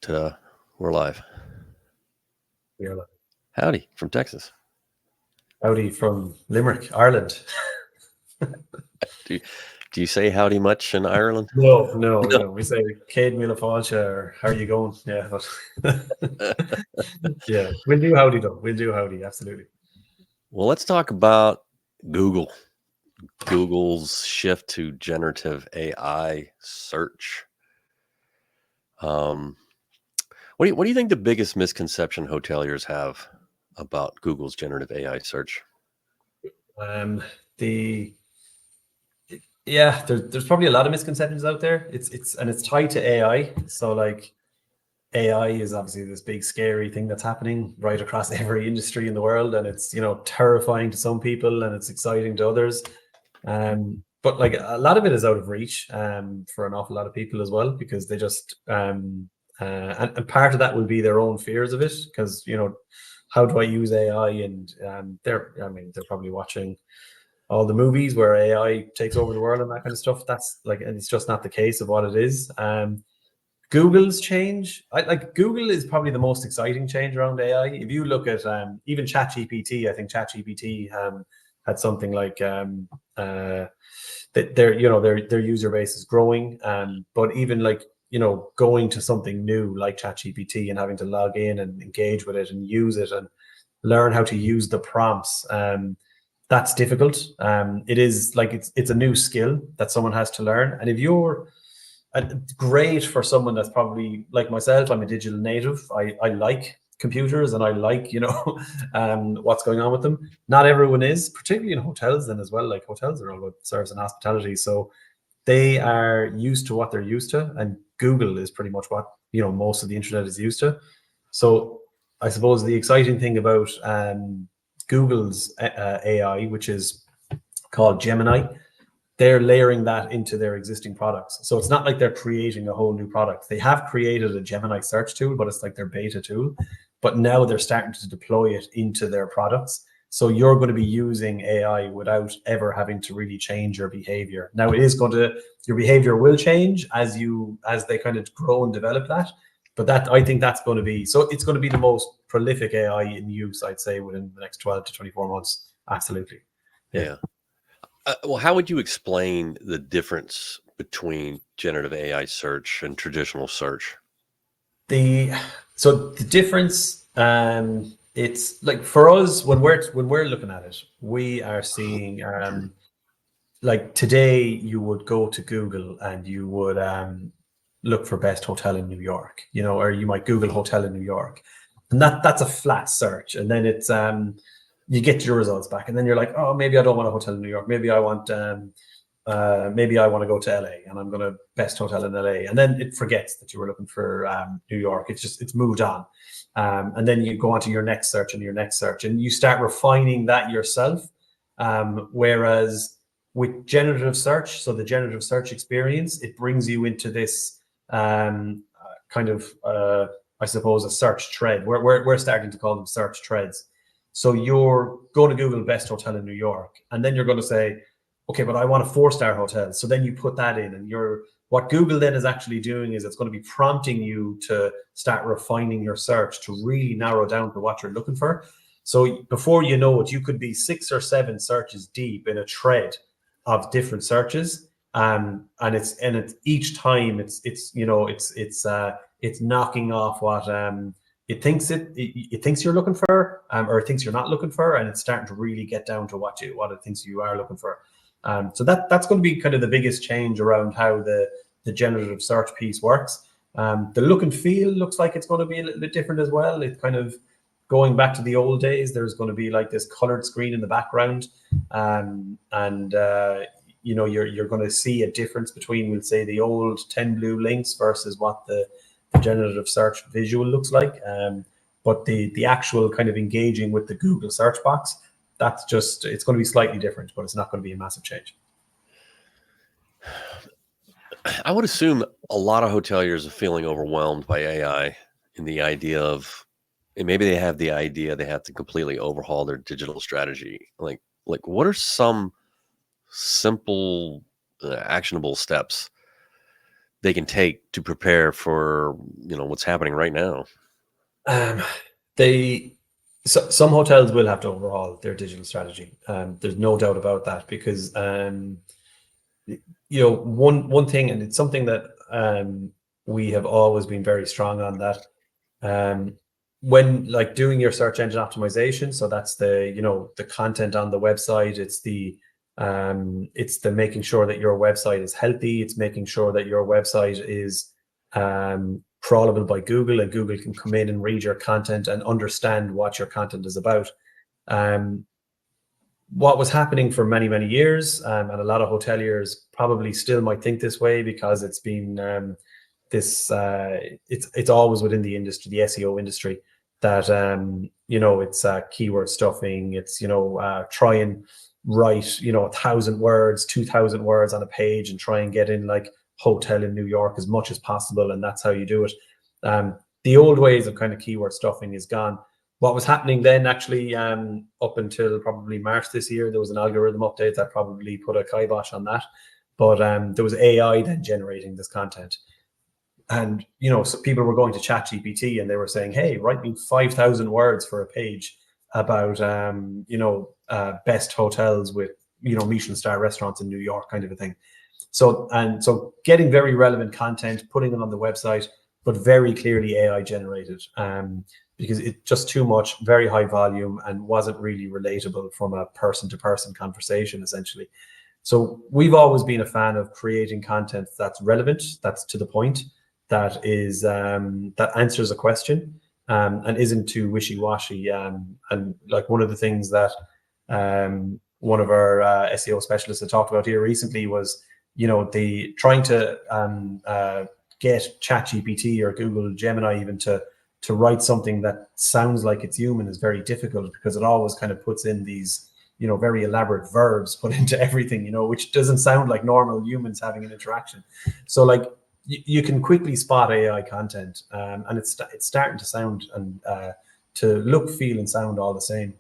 right, we're live. We are live. Howdy from Texas. Howdy from Limerick, Ireland. Do you say howdy much in Ireland? No. We say Céad Míle Fáilte, or how are you going? Yeah, but yeah, we'll do howdy though. We'll do howdy, absolutely. Well, let's talk about Google. Google's shift to generative AI search. What do you think the biggest misconception hoteliers have about Google's generative AI search? There's probably a lot of misconceptions out there. It's tied to AI. So like AI is obviously this big scary thing that's happening right across every industry in the world, and it's terrifying to some people and it's exciting to others. But like a lot of it is out of reach for an awful lot of people as well, because they just and part of that will be their own fears of it, because how do I use AI? And they're probably watching all the movies where AI takes over the world and that kind of stuff. That's like, and it's just not the case of what it is. Google's change, Google is probably the most exciting change around AI. If you look at even ChatGPT, I think ChatGPT had something like that their user base is growing. But even like going to something new like ChatGPT and having to log in and engage with it and use it and learn how to use the prompts, that's difficult. It is like it's a new skill that someone has to learn. And if you're great for someone that's probably like myself, I'm a digital native. I like computers and I like what's going on with them. Not everyone is, particularly in hotels then as well. Like hotels are all about service and hospitality, so they are used to what they're used to, and Google is pretty much what most of the internet is used to. So I suppose the exciting thing about Google's AI, which is called Gemini, they're layering that into their existing products. So it's not like they're creating a whole new product. They have created a Gemini search tool, but it's like their beta tool. But now they're starting to deploy it into their products. So you're going to be using AI without ever having to really change your behavior. Now your behavior will change as they kind of grow and develop that. But I think it's going to be the most prolific AI in use, I'd say, within the next 12 to 24 months. Absolutely. Yeah. Well, how would you explain the difference between generative AI search and traditional search? The difference, it's like for us when we're looking at it, we are seeing like today you would go to Google and you would look for best hotel in New York, or you might Google hotel in New York, and that's a flat search, and then it's you get your results back, and then you're like, oh, maybe I don't want a hotel in New York, maybe I want to go to LA, and I'm going to best hotel in LA, and then it forgets that you were looking for New York. It's moved on, and then you go on to your next search and your next search, and you start refining that yourself. Whereas with generative search, so the generative search experience, it brings you into this kind of I suppose a search thread. We're starting to call them search threads. So you're going to Google best hotel in New York, and then you're going to say, okay, but I want a 4-star hotel. So then you put that in, and what Google then is actually doing is it's going to be prompting you to start refining your search to really narrow down to what you're looking for. So before you know it, you could be 6 or 7 searches deep in a thread of different searches, and it's each time it's knocking off what it thinks you're looking for, or it thinks you're not looking for, and it's starting to really get down to what it thinks you are looking for. So that's going to be kind of the biggest change around how the generative search piece works. The look and feel looks like it's going to be a little bit different as well. It's kind of going back to the old days. There's going to be like this colored screen in the background, you're going to see a difference between, we'll say, the old 10 blue links versus what the generative search visual looks like. But the actual kind of engaging with the Google search box, it's going to be slightly different, but it's not going to be a massive change. I would assume a lot of hoteliers are feeling overwhelmed by AI and the idea of, and maybe they have the idea they have to completely overhaul their digital strategy. Like what are some simple, actionable steps they can take to prepare for, what's happening right now? Um, they some hotels will have to overhaul their digital strategy. There's no doubt about that because one thing, and it's something that we have always been very strong on, that um, when like doing your search engine optimization, so that's the content on the website, it's the making sure that your website is healthy, it's making sure that your website is crawlable by Google, and Google can come in and read your content and understand what your content is about. um, what was happening for many, many years, and a lot of hoteliers probably still might think this way because it's been this it's always within the industry, the SEO industry, that it's keyword stuffing. It's try and write 1,000 words, 2,000 words on a page and try and get in like hotel in New York as much as possible, and that's how you do it. The old ways of kind of keyword stuffing is gone. What was happening then, actually, up until probably March this year, there was an algorithm update that probably put a kibosh on that. But there was AI then generating this content. And, so people were going to ChatGPT and they were saying, hey, write me 5,000 words for a page about, best hotels with, Michelin star restaurants in New York, kind of a thing. So getting very relevant content, putting them on the website, but very clearly AI generated, because it's just too much, very high volume, and wasn't really relatable from a person to person conversation, essentially. So we've always been a fan of creating content that's relevant, that's to the point, that is that answers a question, and isn't too wishy-washy. And like one of the things that one of our SEO specialists had talked about here recently was, the trying to get ChatGPT or Google Gemini even to write something that sounds like it's human is very difficult, because it always kind of puts in these very elaborate verbs put into everything, which doesn't sound like normal humans having an interaction. So like you can quickly spot AI content, and it's starting to sound and to look, feel, and sound all the same.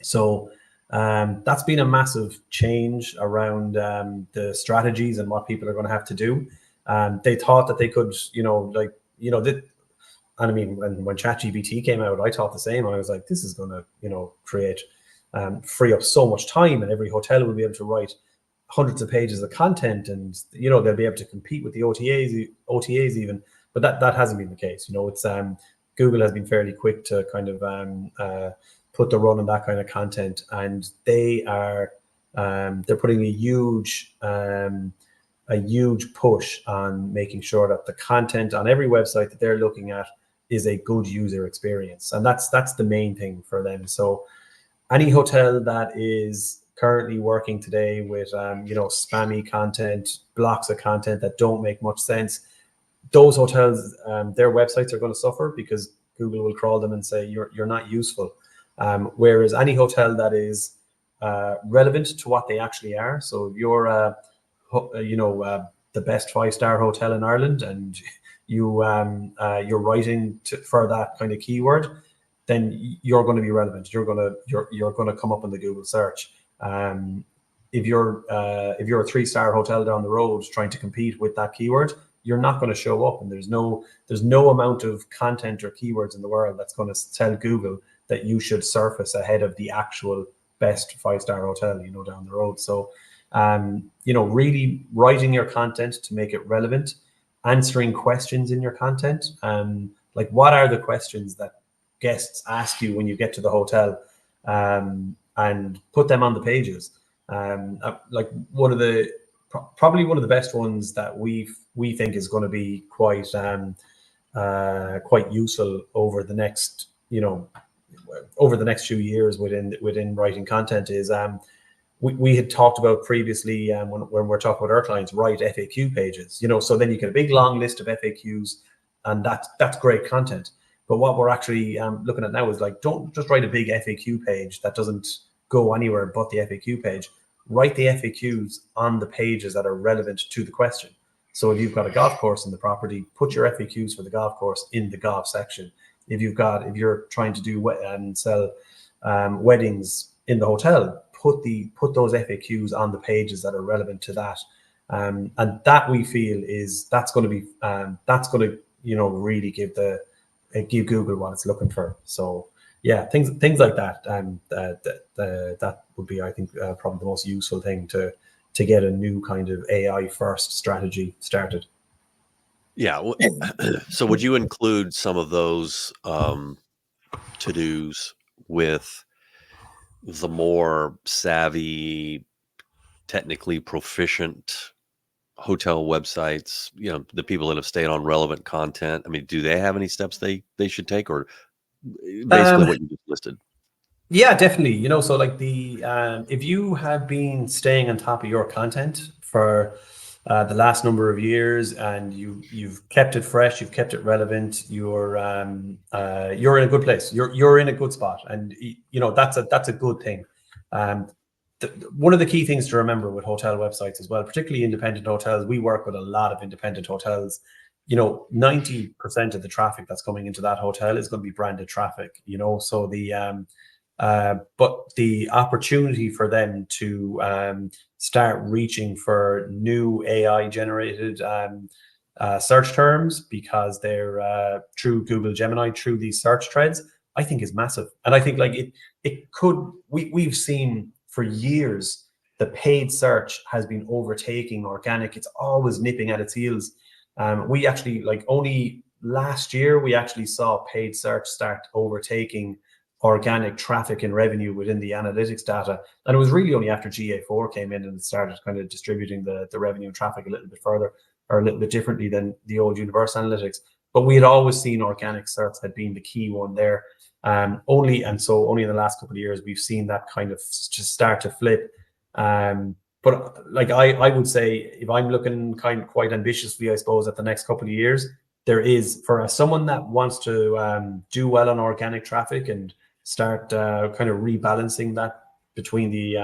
So that's been a massive change around the strategies and what people are going to have to do. They thought that they could, and I mean, when ChatGPT came out, I thought the same. I was like, this is going to, create, free up so much time, and every hotel will be able to write hundreds of pages of content, and they'll be able to compete with the OTAs even. But that hasn't been the case. It's Google has been fairly quick to kind of put the run on that kind of content, and they're putting a huge push on making sure that the content on every website that they're looking at is a good user experience, and that's the main thing for them. So any hotel that is currently working today with spammy content, blocks of content that don't make much sense, those hotels, their websites are going to suffer, because Google will crawl them and say you're not useful. Whereas any hotel that is relevant to what they actually are, so if you're the best 5-star hotel in Ireland, and you're writing for that kind of keyword, then you're going to be relevant. You're going to come up in the Google search. If you're a 3-star hotel down the road trying to compete with that keyword, you're not going to show up, and there's no amount of content or keywords in the world that's going to tell Google that you should surface ahead of the actual best 5-star hotel down the road. So really writing your content to make it relevant, answering questions in your content, like what are the questions that guests ask you when you get to the hotel, and put them on the pages. Like probably one of the best ones that we think is going to be quite useful over the next few years within writing content is, we had talked about previously, when we're talking about our clients, write FAQ pages, so then you get a big long list of FAQs, and that's great content. But what we're actually looking at now is, like, don't just write a big FAQ page that doesn't go anywhere but the FAQ page. Write the FAQs on the pages that are relevant to the question. So if you've got a golf course in the property, put your FAQs for the golf course in the golf section. If you're trying to do and sell weddings in the hotel, put those FAQs on the pages that are relevant to that. And that we feel is that's going to be really give Google what it's looking for. So yeah, things like that, that would be, I think, probably the most useful thing to get a new kind of AI first strategy started. Yeah. So would you include some of those to-dos with the more savvy, technically proficient hotel websites, the people that have stayed on relevant content? I mean, do they have any steps they should take, or basically Um, what you just listed? Yeah, definitely. So like if you have been staying on top of your content for the last number of years, and you've kept it fresh, you've kept it relevant, you're in a good place. You're in a good spot, and that's a good thing. Um, One of the key things to remember with hotel websites as well, particularly independent hotels, we work with a lot of independent hotels. 90% of the traffic that's coming into that hotel is going to be branded traffic. So but the opportunity for them to start reaching for new AI generated search terms, because they're through Google Gemini, through these search threads, I think is massive. And I think like it could, we've seen for years the paid search has been overtaking organic. It's always nipping at its heels. We actually, like, only last year we actually saw paid search start overtaking organic traffic and revenue within the analytics data. And it was really only after GA4 came in and started kind of distributing the revenue and traffic a little bit further, or a little bit differently than the old universe analytics. But we had always seen organic search had been the key one there. Only in the last couple of years we've seen that kind of just start to flip. But like I would say, if I'm looking quite ambitiously, I suppose, at the next couple of years, there is, for someone that wants to do well on organic traffic and start kind of rebalancing that between the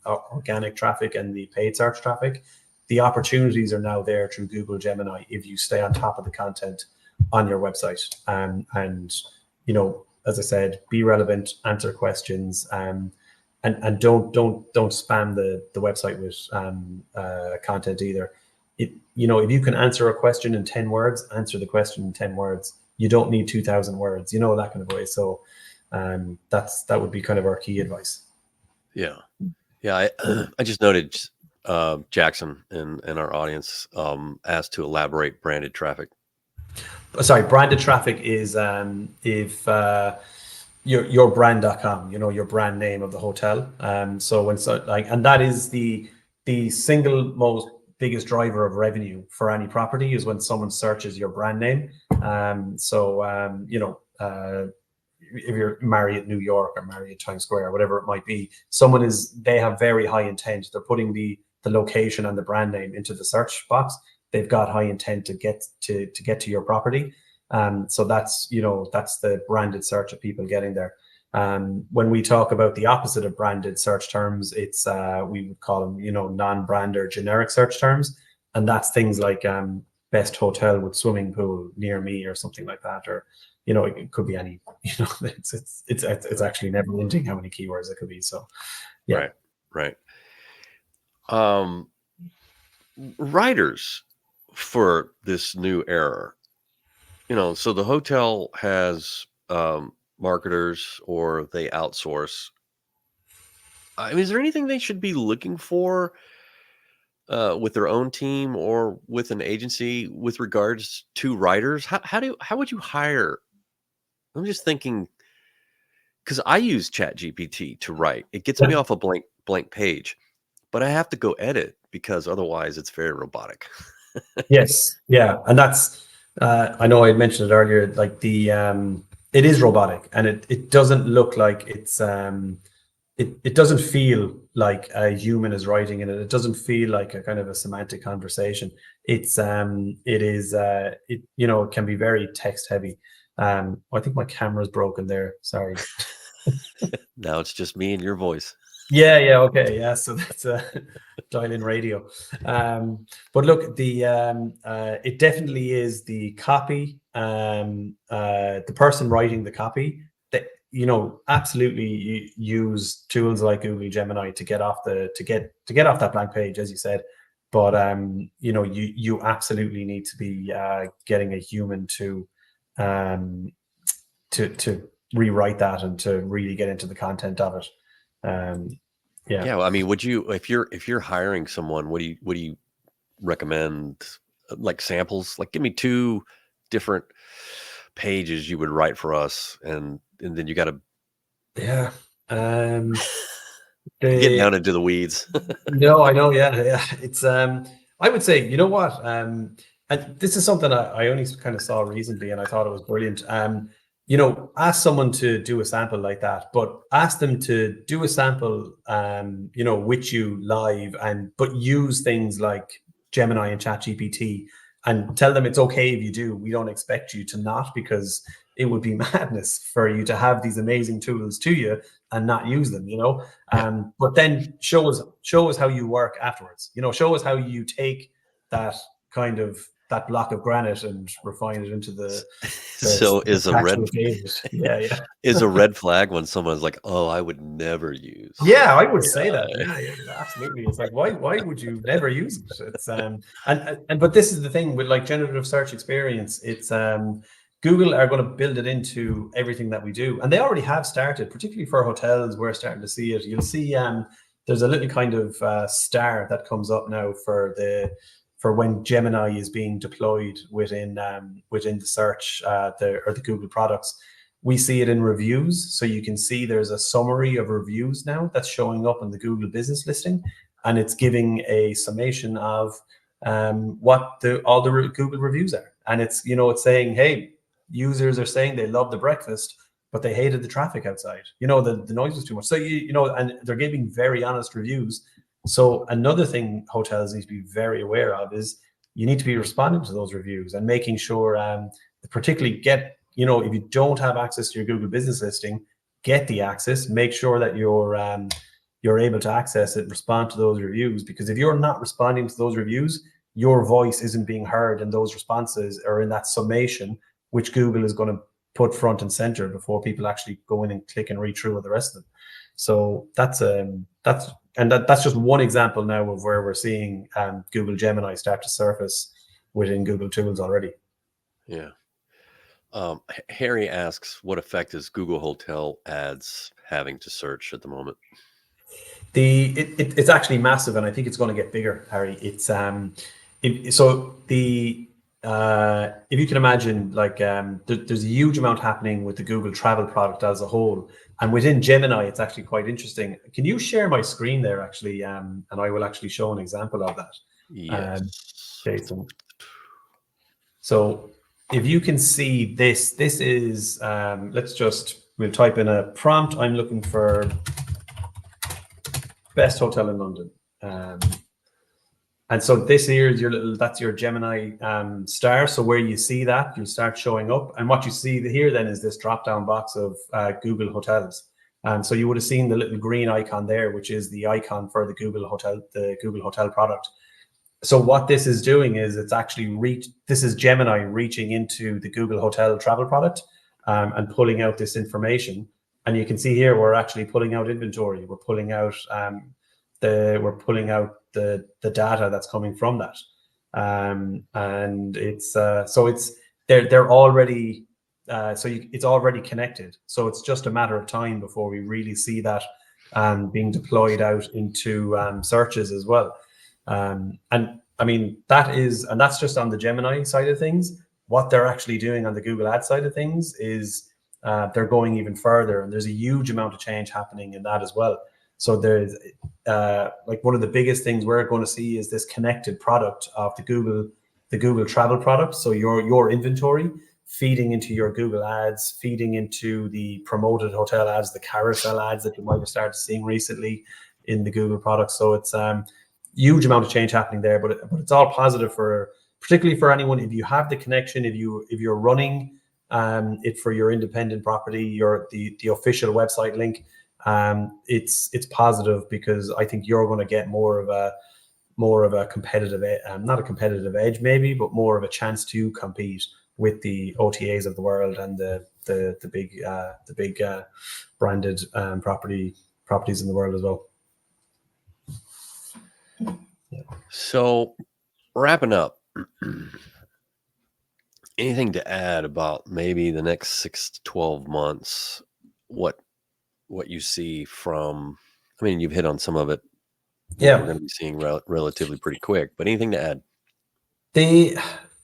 organic traffic and the paid search traffic, the opportunities are now there through Google Gemini if you stay on top of the content on your website. And as I said, be relevant, answer questions, and don't spam the website with content either. If you can answer a question in 10 words, answer the question in 10 words. You don't need 2,000 words, that kind of way. So that would be kind of our key advice. Yeah. Yeah. I just noted Jackson in our audience asked to elaborate branded traffic. Sorry, branded traffic is if your brand.com, your brand name of the hotel. And that is the single most biggest driver of revenue for any property, is when someone searches your brand name. If you're Marriott New York or Marriott Times Square, or whatever it might be, they have very high intent. They're putting the location and the brand name into the search box. They've got high intent to get to your property. So that's the branded search of people getting there. When we talk about the opposite of branded search terms, it's we would call them non-brand or generic search terms, and that's things like best hotel with swimming pool near me, or something like that, or it could be any. It's actually never ending how many keywords it could be. So yeah. Right. Writers for this new era, so the hotel has marketers, or they outsource. I mean, is there anything they should be looking for with their own team or with an agency with regards to writers? How would you hire? I'm just thinking, because I use Chat GPT to write. It gets me off a blank page, but I have to go edit because otherwise it's very robotic. Yes, yeah, and that's I know I mentioned it earlier. Like it is robotic, and it doesn't look like it doesn't feel like a human is writing in it. It doesn't feel like a kind of a semantic conversation. It can be very text heavy. I think my camera's broken there. Sorry. Now it's just me and your voice. Yeah, okay, yeah. So that's a dial-in radio. But look, it definitely is the copy, the person writing the copy, that absolutely use tools like Google Gemini to get off that blank page, as you said. but you absolutely need to be getting a human um, to rewrite that and to really get into the content of it. Yeah. Yeah, well, I mean, would you, if you're hiring someone, what do you recommend? Like samples, like give me two different pages you would write for us, and then you got to Yeah. get The down into the weeds. No, I know. Yeah, yeah. It's I would say, you know what, and this is something I only kind of saw recently, and I thought it was brilliant. Ask someone to do a sample like that, but ask them to do a sample, with you live, and but use things like Gemini and ChatGPT, and tell them it's okay if you do. We don't expect you to not, because it would be madness for you to have these amazing tools to you and not use them. Yeah. But then show us how you work afterwards. Show us how you take that kind of that block of granite and refine it into So the actual David. Yeah, yeah. is a red flag when someone's like, "Oh, I would never use Yeah, I would say that. AI." Yeah, yeah, absolutely. It's like, why would you never use it? It's and but this is the thing with like generative search experience. It's Google are going to build it into everything that we do, and they already have started. Particularly for hotels, we're starting to see it. You'll see there's a little kind of star that comes up now for when Gemini is being deployed within the search the Google products. We see it in reviews. So you can see there's a summary of reviews now that's showing up in the Google business listing, and it's giving a summation of what all the Google reviews are. And it's saying, hey, users are saying they love the breakfast, but they hated the traffic outside. The noise was too much. So and they're giving very honest reviews. So another thing hotels need to be very aware of is you need to be responding to those reviews and making sure, particularly if you don't have access to your Google business listing, get the access. Make sure that you're able to access it and respond to those reviews, because if you're not responding to those reviews, your voice isn't being heard in those responses or in that summation, which Google is going to put front and center before people actually go in and click and read through with the rest of them. So that's just one example now of where we're seeing Google Gemini start to surface within Google tools already. Yeah. Harry asks, what effect is Google Hotel ads having to search at the moment? It's actually massive, and I think it's going to get bigger, Harry. If you can imagine, like there's a huge amount happening with the Google Travel product as a whole, and within Gemini, it's actually quite interesting. Can you share my screen there, actually, and I will actually show an example of that, Yes. Jason. So if you can see this is we'll type in a prompt. I'm looking for best hotel in London. And so this here is that's your Gemini star. So where you see that, you start showing up. And what you see here then is this drop down box of Google Hotels. So you would have seen the little green icon there, which is the icon for the Google Hotel product. So what this is doing is this is Gemini reaching into the Google Hotel travel product and pulling out this information. And you can see here, we're actually pulling out inventory. We're pulling out the data that's coming from that. And it's they're already it's already connected. So it's just a matter of time before we really see that being deployed out into searches as well. And I mean, that's just on the Gemini side of things. What they're actually doing on the Google Ads side of things is they're going even further, and there's a huge amount of change happening in that as well. So there's like one of the biggest things we're going to see is this connected product of the Google Travel product. So your inventory feeding into your Google Ads, feeding into the promoted hotel ads, the carousel ads that you might have started seeing recently in the Google product. So it's huge amount of change happening there, but it's all positive particularly for anyone. If you have the connection, if you're running it for your independent property, the official website link, it's positive, because I think you're going to get more of a competitive, not a competitive edge maybe, but more of a chance to compete with the OTAs of the world and the big branded properties in the world as well. So wrapping up, anything to add about maybe the next 6 to 12 months? What you see from? I mean, you've hit on some of it. What we're Yeah. going to be seeing relatively pretty quick. But anything to add?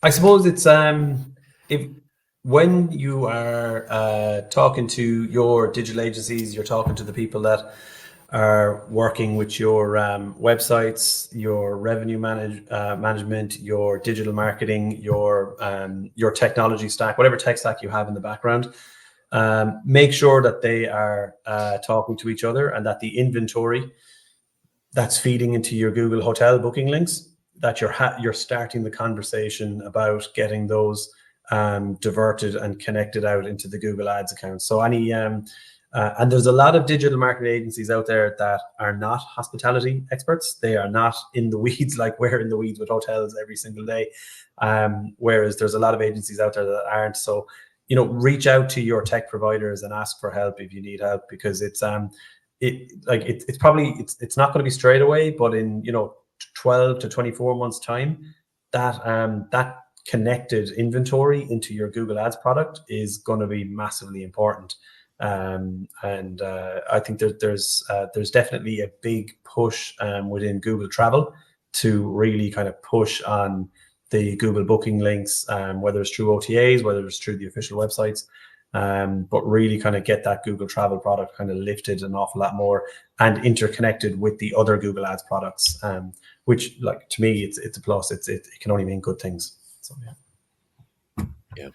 I suppose it's if when you are talking to your digital agencies, you're talking to the people that are working with your websites, your revenue management, your digital marketing, your technology stack, whatever tech stack you have in the background. Make sure that they are talking to each other, and that the inventory that's feeding into your Google hotel booking links, that you're starting the conversation about getting those diverted and connected out into the Google Ads account. So and there's a lot of digital marketing agencies out there that are not hospitality experts. They are not in the weeds like we're in the weeds with hotels every single day. Whereas there's a lot of agencies out there that aren't. So, reach out to your tech providers and ask for help if you need help, because it's probably it's not going to be straight away, but in 12 to 24 months time, that connected inventory into your Google Ads product is going to be massively important. And I think there's definitely a big push within Google Travel to really kind of push on the Google booking links, whether it's through OTAs, whether it's through the official websites, but really kind of get that Google Travel product kind of lifted an awful lot more and interconnected with the other Google Ads products, which, like, to me, it's a plus. It can only mean good things. So Yeah.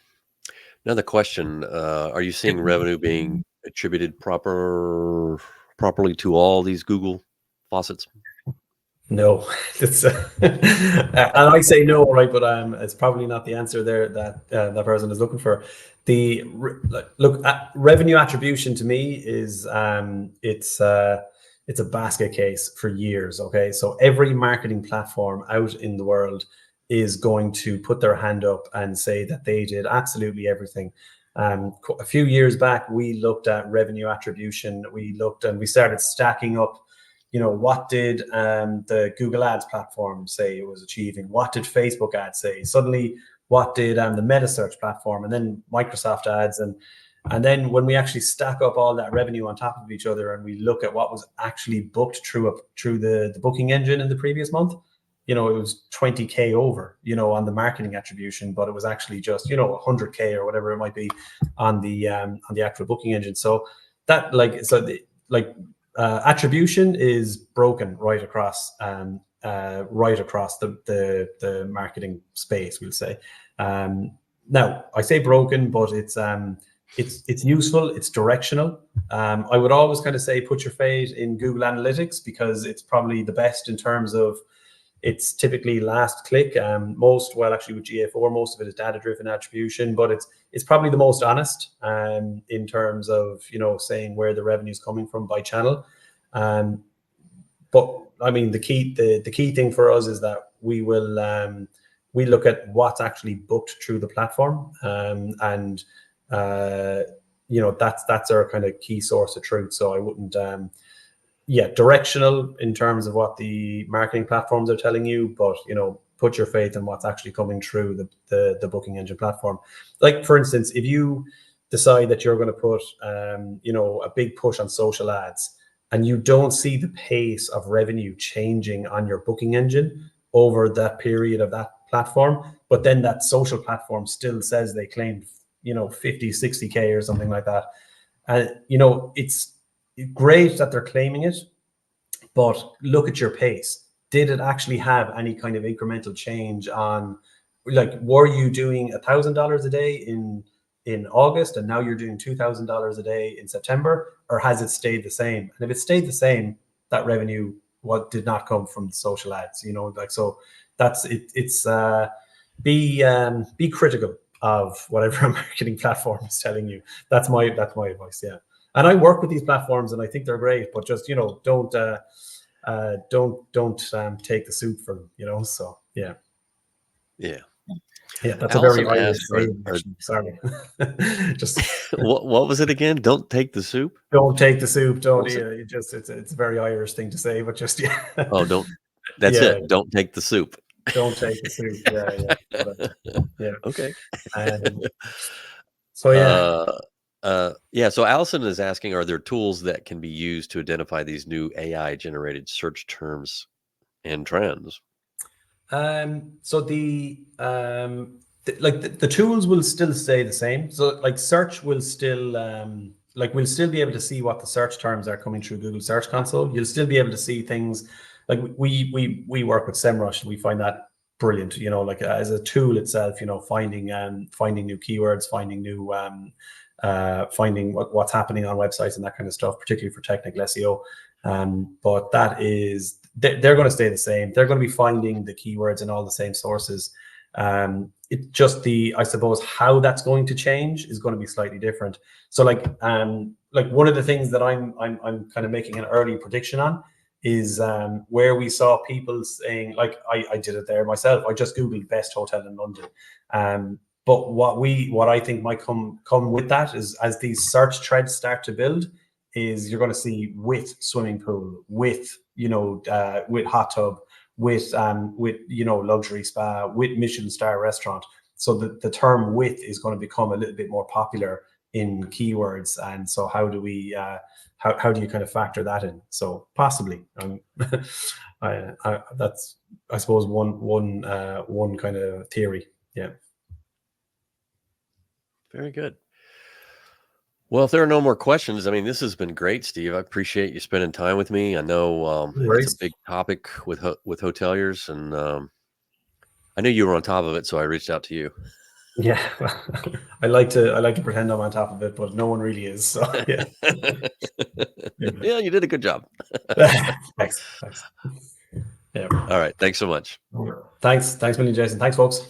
Another question: are you seeing revenue being attributed properly to all these Google faucets? No, it's and I say no, right? But it's probably not the answer there that that person is looking for. Look, revenue attribution to me is it's a basket case for years. Okay, so every marketing platform out in the world is going to put their hand up and say that they did absolutely everything. A few years back, we looked at revenue attribution. We looked and we started stacking up. What did the Google Ads platform say it was achieving? What did Facebook Ads say? Suddenly, what did the Meta Search platform, and then Microsoft Ads, and then when we actually stack up all that revenue on top of each other, and we look at what was actually booked through the booking engine in the previous month, it was 20K over, on the marketing attribution, but it was actually just 100K or whatever it might be on the actual booking engine. So that attribution is broken right across the marketing space, we'll say. Now, I say broken, but it's useful, it's directional. I would always kind of say put your faith in Google Analytics, because it's probably the best in terms of it's typically last click. Actually with GA4, most of it is data-driven attribution, but it's probably the most honest in terms of saying where the revenue is coming from by channel. But I mean, the key thing for us is that we look at what's actually booked through the platform, and that's our kind of key source of truth. So I wouldn't. Directional in terms of what the marketing platforms are telling you, but put your faith in what's actually coming through the booking engine platform. Like, for instance, if you decide that you're going to put a big push on social ads, and you don't see the pace of revenue changing on your booking engine over that period of that platform, but then that social platform still says they claimed 50, 60K or something like that, and it's great that they're claiming it, but look at your pace. Did it actually have any kind of incremental change on, like, were you doing $1,000 a day in August, and now you're doing $2,000 a day in September, or has it stayed the same? And if it stayed the same, that revenue did not come from the social ads. So that's it. It's be critical of whatever a marketing platform is telling you. That's my advice. Yeah. And I work with these platforms, and I think they're great, but just don't take the soup for them. So yeah, Yeah. that's a very Allison Irish asked, saying. Actually, sorry, just what was it again? Don't take the soup. don't take the soup. What Don't was eat it? it. It's a very Irish thing to say, but just yeah. Oh, don't. That's Yeah, it. Don't take the soup. don't take the soup. Yeah, yeah, yeah. Okay. Um, so yeah, Uh, yeah. So Allison is asking, are there tools that can be used to identify these new AI generated search terms and trends? so the tools will still stay the same. So like search will still like we'll still be able to see what the search terms are coming through Google Search Console. You'll still be able to see things like we work with SEMrush and we find that brilliant. You know, like as a tool itself, you know, finding new keywords, finding new finding what's happening on websites and that kind of stuff, particularly for technical SEO. But that is they're going to stay the same. They're going to be finding the keywords in all the same sources. It just I suppose how that's going to change is going to be slightly different. So like one of the things that I'm kind of making an early prediction on is where we saw people saying, like I did it there myself. I just Googled best hotel in London. But what I think might come with that is as these search threads start to build, is you're going to see with swimming pool, with with hot tub, with luxury spa, with Michelin star restaurant. So the term with is going to become a little bit more popular in keywords. And so how do we how do you kind of factor that in? So possibly, that's I suppose one kind of theory. Yeah. Very good. Well, if there are no more questions, I mean, this has been great, Steve. I appreciate you spending time with me. I know No it's a worries. big topic with hoteliers, and I knew you were on top of it, so I reached out to you. Yeah, I like to pretend I'm on top of it, but no one really is. So yeah, Yeah, you did a good job. thanks. Yeah, All right, thanks so much. thanks, million, Jason. Thanks, folks.